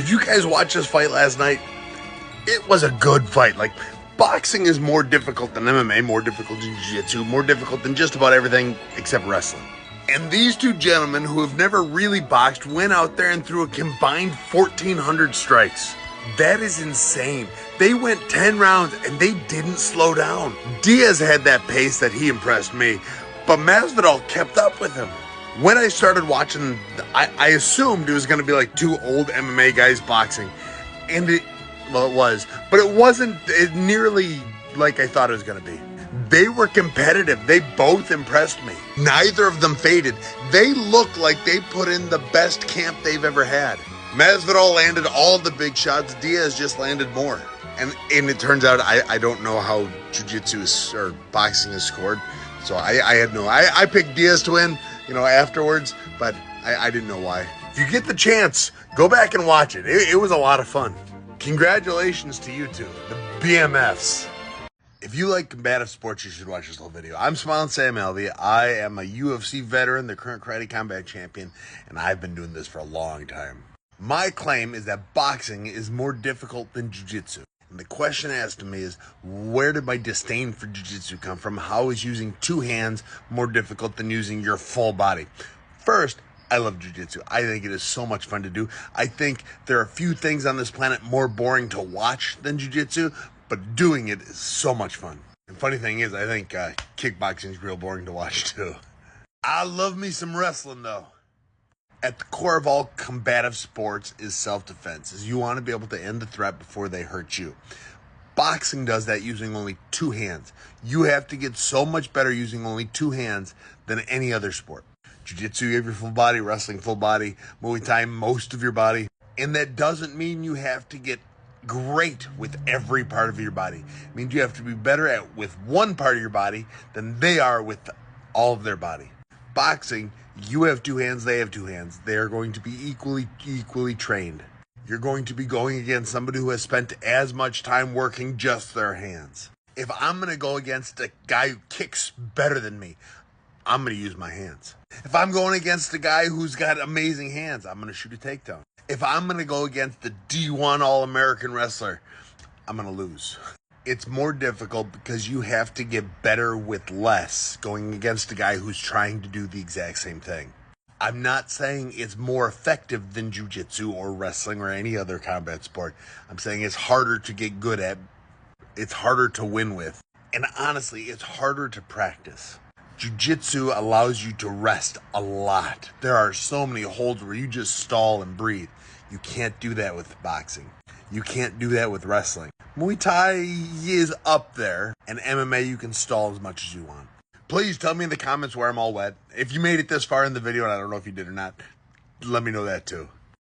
Did you guys watch this fight last night? It was a good fight. Like, boxing is more difficult than MMA, more difficult than jiu-jitsu, more difficult than just about everything except wrestling. And these two gentlemen who have never really boxed went out there and threw a combined 1,400 strikes. That is insane. They went 10 rounds and they didn't slow down. Diaz had that pace that he impressed me, but Masvidal kept up with him. When I started watching, I assumed it was going to be like two old MMA guys boxing. And it was. But it wasn't nearly like I thought it was going to be. They were competitive. They both impressed me. Neither of them faded. They looked like they put in the best camp they've ever had. Masvidal landed all the big shots. Diaz just landed more. And it turns out I don't know how jiu-jitsu or boxing is scored. So I had no... I picked Diaz to win, afterwards, but I didn't know why. If you get the chance, go back and watch it. It was a lot of fun. Congratulations to you two, the BMFs. If you like combative sports, you should watch this whole video. I'm Smiling Sam Alvey. I am a UFC veteran, the current karate combat champion, and I've been doing this for a long time. My claim is that boxing is more difficult than jiu-jitsu. And the question asked to me is, where did my disdain for jiu-jitsu come from? How is using two hands more difficult than using your full body? First, I love jiu-jitsu. I think it is so much fun to do. I think there are few things on this planet more boring to watch than jiu-jitsu, but doing it is so much fun. And funny thing is, I think kickboxing is real boring to watch too. I love me some wrestling though. At the core of all combative sports is self-defense, is you want to be able to end the threat before they hurt you. Boxing does that using only two hands. You have to get so much better using only two hands than any other sport. Jiu-jitsu, you have your full body. Wrestling, full body. Muay Thai, most of your body. And that doesn't mean you have to get great with every part of your body. It means you have to be better with one part of your body than they are with all of their body. Boxing, you have two hands, they have two hands. They are going to be equally trained. You're going to be going against somebody who has spent as much time working just their hands. If I'm going to go against a guy who kicks better than me, I'm going to use my hands. If I'm going against a guy who's got amazing hands, I'm going to shoot a takedown. If I'm going to go against the D1 All-American wrestler, I'm going to lose. It's more difficult because you have to get better with less going against a guy who's trying to do the exact same thing. I'm not saying it's more effective than jiu-jitsu or wrestling or any other combat sport. I'm saying it's harder to get good at. It's harder to win with. And honestly, it's harder to practice. Jiu-jitsu allows you to rest a lot. There are so many holds where you just stall and breathe. You can't do that with boxing. You can't do that with wrestling. Muay Thai is up there, and MMA you can stall as much as you want. Please tell me in the comments where I'm all wet. If you made it this far in the video, and I don't know if you did or not, let me know that too.